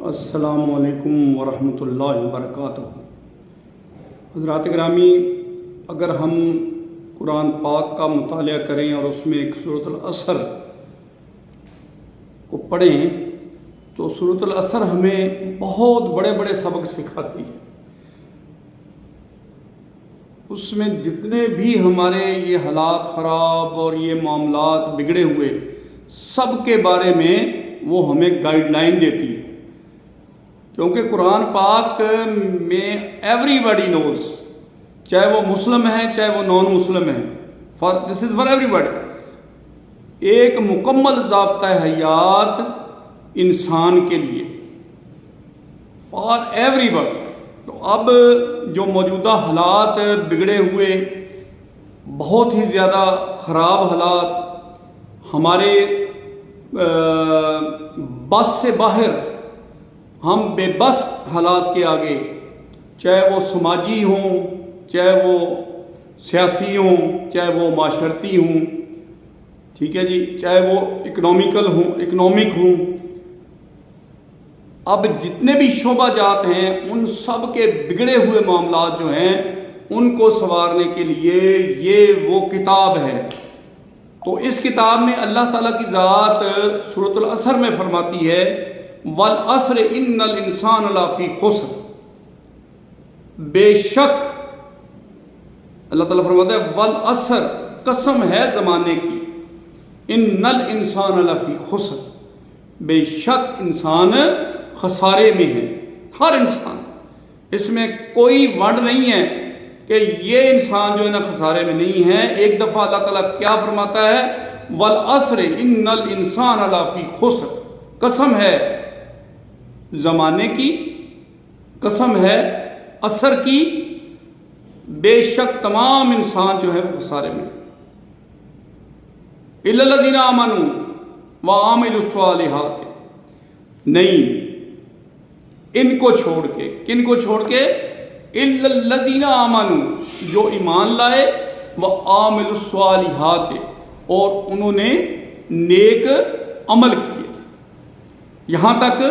السلام علیکم ورحمۃ اللہ وبرکاتہ۔ حضرات گرامی، اگر ہم قرآن پاک کا مطالعہ کریں اور اس میں ایک سورۃ العصر کو پڑھیں تو سورۃ العصر ہمیں بہت بڑے بڑے سبق سکھاتی ہے۔ اس میں جتنے بھی ہمارے یہ حالات خراب اور یہ معاملات بگڑے ہوئے سب کے بارے میں وہ ہمیں گائیڈ لائن دیتی ہے، کیونکہ قرآن پاک میں ایوری باڈی نوز، چاہے وہ مسلم ہے چاہے وہ نان مسلم ہے، دس از فار ایوری باڈی، ایک مکمل ضابطۂ حیات انسان کے لیے، فار ایوری باڈی۔ تو اب جو موجودہ حالات بگڑے ہوئے، بہت ہی زیادہ خراب حالات، ہمارے بس سے باہر، ہم بے بس حالات کے آگے، چاہے وہ سماجی ہوں، چاہے وہ سیاسی ہوں، چاہے وہ معاشرتی ہوں، ٹھیک ہے جی، چاہے وہ اکنامک ہوں، اب جتنے بھی شعبہ جات ہیں ان سب کے بگڑے ہوئے معاملات جو ہیں ان کو سنوارنے کے لیے یہ وہ کتاب ہے۔ تو اس کتاب میں اللہ تعالیٰ کی ذات سورۃ العصر میں فرماتی ہے وَالْعَصْرِ إِنَّ الْإِنسَانَ لَفِي خُسْرٍ، بے شک اللہ تعالیٰ فرماتا ہے وَالْعَصْرِ، قسم ہے زمانے کی، إِنَّ الْإِنسَانَ لَفِي خُسْرٍ، بے شک انسان خسارے میں ہے، ہر انسان، اس میں کوئی ونڈ نہیں ہے کہ یہ انسان جو ہے نا خسارے میں نہیں ہے۔ ایک دفعہ اللہ تعالیٰ کیا فرماتا ہے وَالْعَصْرِ إِنَّ الْإِنسَانَ لَفِي خُسْرٍ، قسم ہے زمانے کی، قسم ہے عصر کی، بے شک تمام انسان جو ہے وہ خسارے میں، إِلَّا الَّذِينَ آمَنُوا وَعَمِلُوا الصَّالِحَاتِ، نہیں ان کو چھوڑ کے، کن کو چھوڑ کے؟ إِلَّا الَّذِينَ آمَنُوا، جو ایمان لائے، وَعَمِلُوا الصَّالِحَاتِ، اور انہوں نے نیک عمل کیے۔ یہاں تک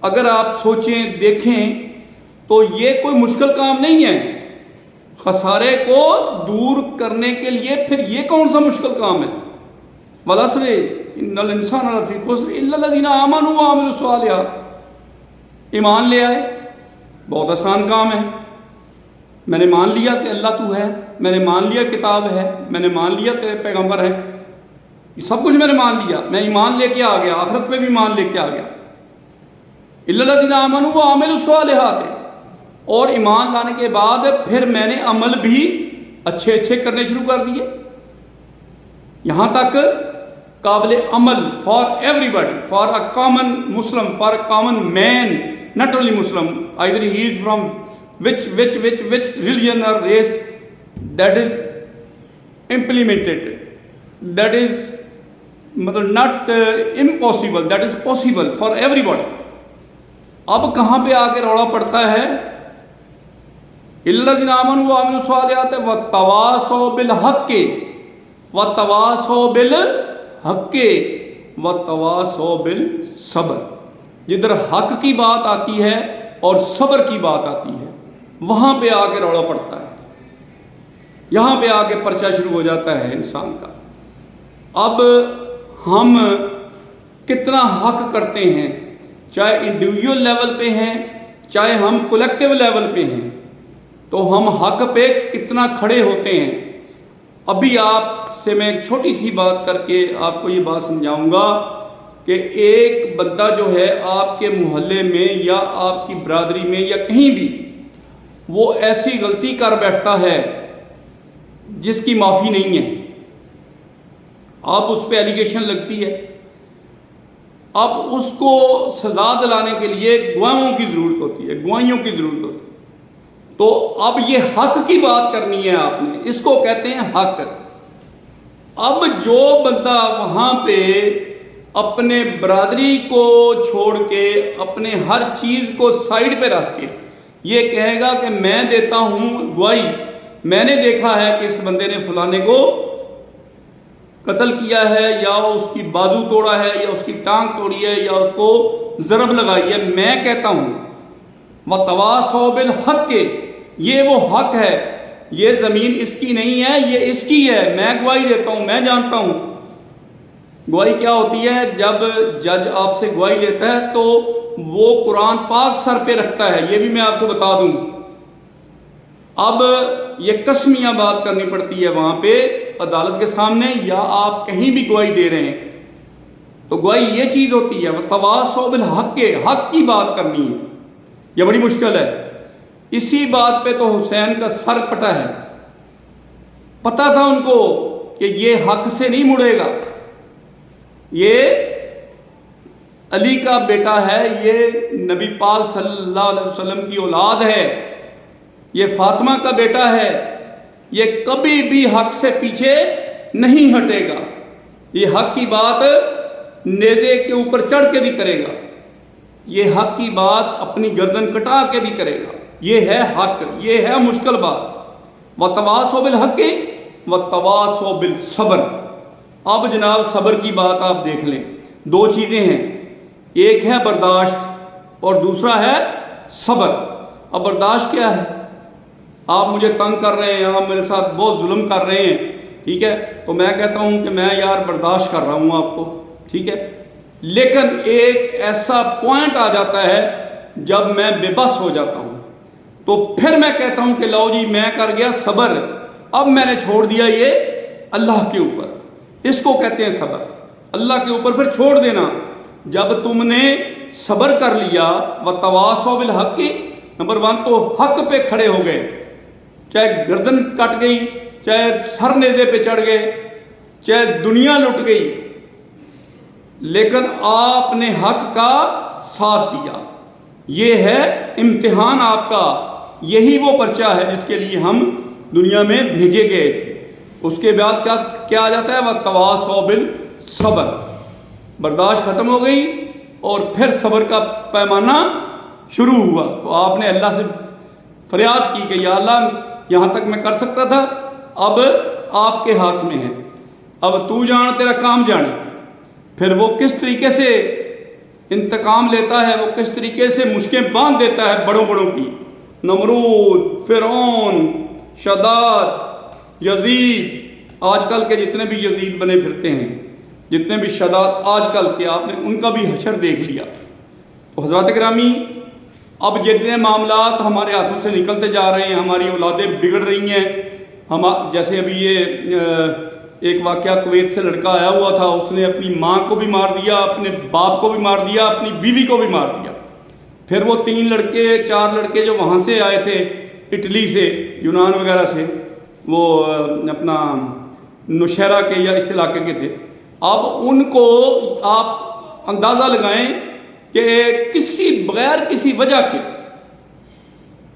اگر آپ سوچیں دیکھیں تو یہ کوئی مشکل کام نہیں ہے، خسارے کو دور کرنے کے لیے پھر یہ کون سا مشکل کام ہے؟ وَالْعَصْرِ إِنَّ الْإِنسَانَ لَفِي خُسْرٍ إِلَّا الَّذِينَ آمَنُوا وَعَمِلُوا الصَّالِحَاتِ، ایمان لے آئے، بہت آسان کام ہے، میں نے مان لیا کہ اللہ تو ہے، میں نے مان لیا کتاب ہے، میں نے مان لیا کہ پیغمبر ہے، یہ سب کچھ میں نے مان لیا، میں ایمان لے کے آ گیا، آخرت میں بھی ایمان لے کے آ گیا۔ إِلَّا الَّذِينَ آمَنُوا وَعَمِلُوا الصَّالِحَاتِ، اور ایمان لانے کے بعد پھر میں نے عمل بھی اچھے اچھے کرنے شروع کر دیے، یہاں تک قابل عمل for every body, for a common Muslim, for a common man, not only Muslim, either he is from which religion or race, that is implemented, that is not impossible, that is possible for everybody۔ اب کہاں پہ آ کے روڑا پڑتا ہے؟ الذین آمنوا وعملوا الصالحات وتواصوا بالحق وتواصوا بالحق وتواصوا بالصبر، جدھر حق کی بات آتی ہے اور صبر کی بات آتی ہے وہاں پہ آ کے روڑا پڑتا ہے، یہاں پہ آ کے پرچہ شروع ہو جاتا ہے انسان کا۔ اب ہم کتنا حق کرتے ہیں، چاہے انڈیویجول لیول پہ ہیں چاہے ہم کولیکٹیو لیول پہ ہیں، تو ہم حق پہ کتنا کھڑے ہوتے ہیں۔ ابھی آپ سے میں ایک چھوٹی سی بات کر کے آپ کو یہ بات سمجھاؤں گا کہ ایک بندہ جو ہے آپ کے محلے میں یا آپ کی برادری میں یا کہیں بھی وہ ایسی غلطی کر بیٹھتا ہے جس کی معافی نہیں ہے، اب اس پہ ایلیگیشن لگتی ہے، اب اس کو سزا دلانے کے لیے گواہوں کی ضرورت ہوتی ہے، گواہیوں کی ضرورت ہوتی ہے، تو اب یہ حق کی بات کرنی ہے آپ نے، اس کو کہتے ہیں حق۔ اب جو بندہ وہاں پہ اپنے برادری کو چھوڑ کے، اپنے ہر چیز کو سائیڈ پہ رکھ کے یہ کہے گا کہ میں دیتا ہوں گواہی، میں نے دیکھا ہے کہ اس بندے نے فلانے کو قتل کیا ہے، یا اس کی بازو توڑا ہے، یا اس کی ٹانگ توڑی ہے، یا اس کو ضرب لگائی ہے، میں کہتا ہوں وتواصوا بالحق کے، یہ وہ حق ہے، یہ زمین اس کی نہیں ہے، یہ اس کی ہے، میں گواہی دیتا ہوں، میں جانتا ہوں۔ گواہی کیا ہوتی ہے؟ جب جج آپ سے گواہی لیتا ہے تو وہ قرآن پاک سر پہ رکھتا ہے، یہ بھی میں آپ کو بتا دوں۔ اب یہ قسمیاں بات کرنی پڑتی ہے وہاں پہ عدالت کے سامنے، یا آپ کہیں بھی گواہی دے رہے ہیں تو گواہی یہ چیز ہوتی ہے وتواصوا بالحق کے، حق کی بات کرنی ہے، یہ بڑی مشکل ہے۔ اسی بات پہ تو حسین کا سر پٹا ہے، پتہ تھا ان کو کہ یہ حق سے نہیں مڑے گا، یہ علی کا بیٹا ہے، یہ نبی پاک صلی اللہ علیہ وسلم کی اولاد ہے، یہ فاطمہ کا بیٹا ہے، یہ کبھی بھی حق سے پیچھے نہیں ہٹے گا، یہ حق کی بات نیزے کے اوپر چڑھ کے بھی کرے گا، یہ حق کی بات اپنی گردن کٹا کے بھی کرے گا، یہ ہے حق، یہ ہے مشکل بات۔ وتواصوا بالحق وتواصوا بالصبر۔ اب جناب صبر کی بات آپ دیکھ لیں، دو چیزیں ہیں، ایک ہے برداشت اور دوسرا ہے صبر۔ اب برداشت کیا ہے؟ آپ مجھے تنگ کر رہے ہیں، آپ میرے ساتھ بہت ظلم کر رہے ہیں، ٹھیک ہے، تو میں کہتا ہوں کہ میں یار برداشت کر رہا ہوں آپ کو، ٹھیک ہے، لیکن ایک ایسا پوائنٹ آ جاتا ہے جب میں بے بس ہو جاتا ہوں تو پھر میں کہتا ہوں کہ لو جی میں کر گیا صبر، اب میں نے چھوڑ دیا یہ اللہ کے اوپر، اس کو کہتے ہیں صبر، اللہ کے اوپر پھر چھوڑ دینا۔ جب تم نے صبر کر لیا وتواصوا بالحق، نمبر 1 تو حق پہ کھڑے ہو گئے، چاہے گردن کٹ گئی، چاہے سر نیزے پہ چڑھ گئے، چاہے دنیا لٹ گئی، لیکن آپ نے حق کا ساتھ دیا، یہ ہے امتحان آپ کا، یہی وہ پرچہ ہے جس کے لیے ہم دنیا میں بھیجے گئے تھے۔ اس کے بعد کیا آ جاتا ہے؟ وتواصوا بالصبر، برداشت ختم ہو گئی اور پھر صبر کا پیمانہ شروع ہوا، تو آپ نے اللہ سے فریاد کی کہ یا اللہ یہاں تک میں کر سکتا تھا، اب آپ کے ہاتھ میں ہے، اب تو جان تیرا کام جانے۔ پھر وہ کس طریقے سے انتقام لیتا ہے، وہ کس طریقے سے مشکیں باندھ دیتا ہے بڑوں بڑوں کی، نمرود، فرعون، شداد، یزید، آج کل کے جتنے بھی یزید بنے پھرتے ہیں، جتنے بھی شداد آج کل کے، آپ نے ان کا بھی حشر دیکھ لیا۔ تو حضرات گرامی، اب جتنے معاملات ہمارے ہاتھوں سے نکلتے جا رہے ہیں، ہماری اولادیں بگڑ رہی ہیں، جیسے ابھی یہ ایک واقعہ کویت سے لڑکا آیا ہوا تھا، اس نے اپنی ماں کو بھی مار دیا، اپنے باپ کو بھی مار دیا، اپنی بیوی کو بھی مار دیا۔ پھر وہ 3 لڑکے 4 لڑکے جو وہاں سے آئے تھے اٹلی سے، یونان وغیرہ سے، وہ اپنا نوشہرہ کے یا اس علاقے کے تھے، اب ان کو آپ اندازہ لگائیں کہ بغیر کسی وجہ کے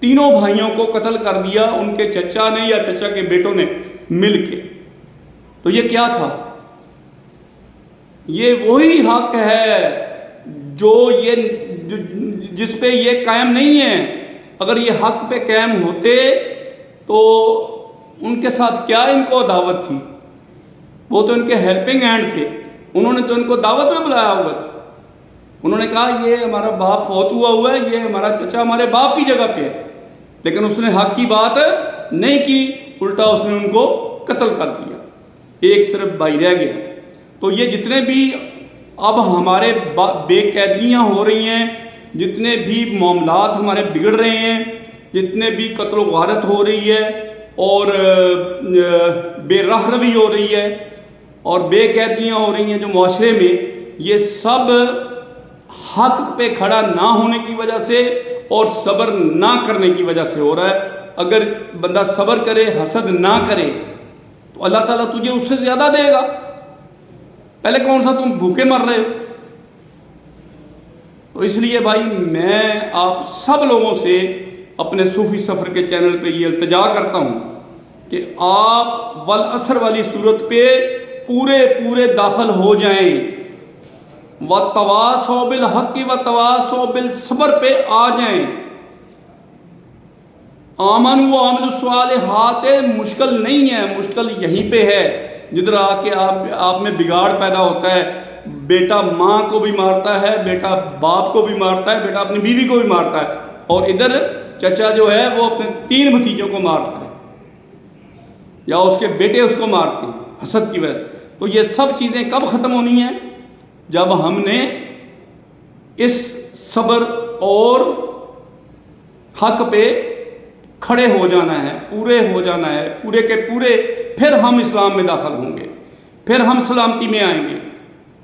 تینوں بھائیوں کو قتل کر دیا ان کے چچا نے یا چچا کے بیٹوں نے مل کے۔ تو یہ کیا تھا؟ یہ وہی حق ہے جو جس پہ یہ قائم نہیں ہے۔ اگر یہ حق پہ قائم ہوتے تو ان کے ساتھ کیا ان کو دعوت تھی؟ وہ تو ان کے ہیلپنگ ہینڈ تھے، انہوں نے تو ان کو دعوت میں بلایا ہوا تھا، انہوں نے کہا یہ ہمارا باپ فوت ہوا ہے، یہ ہمارا چچا ہمارے باپ کی جگہ پہ ہے، لیکن اس نے حق کی بات نہیں کی، الٹا اس نے ان کو قتل کر دیا، ایک صرف بھائی رہ گیا۔ تو یہ جتنے بھی اب ہمارے بے قیدیاں ہو رہی ہیں، جتنے بھی معاملات ہمارے بگڑ رہے ہیں، جتنے بھی قتل و غارت ہو رہی ہے اور بے راہ روی ہو رہی ہے اور بے قیدیاں ہو رہی ہیں جو معاشرے میں، یہ سب حق پہ کھڑا نہ ہونے کی وجہ سے اور صبر نہ کرنے کی وجہ سے ہو رہا ہے۔ اگر بندہ صبر کرے، حسد نہ کرے، تو اللہ تعالیٰ تجھے اس سے زیادہ دے گا۔ پہلے کون سا تم بھوکے مر رہے ہو؟ تو اس لیے بھائی میں آپ سب لوگوں سے اپنے صوفی سفر کے چینل پہ یہ التجا کرتا ہوں کہ آپ والعصر والی صورت پہ پورے داخل ہو جائیں، وتواصوا بالحق وتواصوا بالصبر پہ آ جائیں۔ آمنوا وعملوا الصالحات مشکل نہیں ہے، مشکل یہیں پہ ہے جدھر آ کے آپ میں بگاڑ پیدا ہوتا ہے، بیٹا ماں کو بھی مارتا ہے، بیٹا باپ کو بھی مارتا ہے، بیٹا اپنی بیوی کو بھی مارتا ہے، اور ادھر چچا جو ہے وہ اپنے 3 بھتیجوں کو مارتا ہے، یا اس کے بیٹے اس کو مارتے ہیں حسد کی وجہ سے۔ تو یہ سب چیزیں کب ختم ہونی ہیں؟ جب ہم نے اس صبر اور حق پہ کھڑے ہو جانا ہے، پورے ہو جانا ہے، پورے کے پورے، پھر ہم اسلام میں داخل ہوں گے، پھر ہم سلامتی میں آئیں گے۔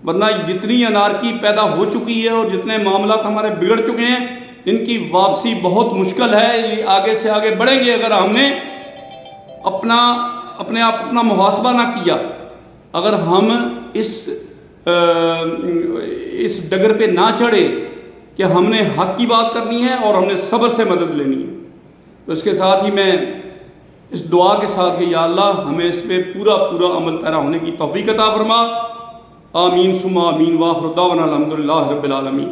ورنہ جتنی انارکی پیدا ہو چکی ہے اور جتنے معاملات ہمارے بگڑ چکے ہیں، ان کی واپسی بہت مشکل ہے۔ یہ آگے سے آگے بڑھیں گے اگر ہم نے اپنا محاسبہ نہ کیا، اگر ہم اس ڈگر پہ نہ چڑھے کہ ہم نے حق کی بات کرنی ہے اور ہم نے صبر سے مدد لینی ہے۔ تو اس کے ساتھ ہی میں اس دعا کے ساتھ کہ یا اللہ ہمیں اس پہ پورا عمل پیرا ہونے کی توفیق عطا فرما۔ آمین ثم آمین، وآخر دعوانا الحمدللہ رب العالمین۔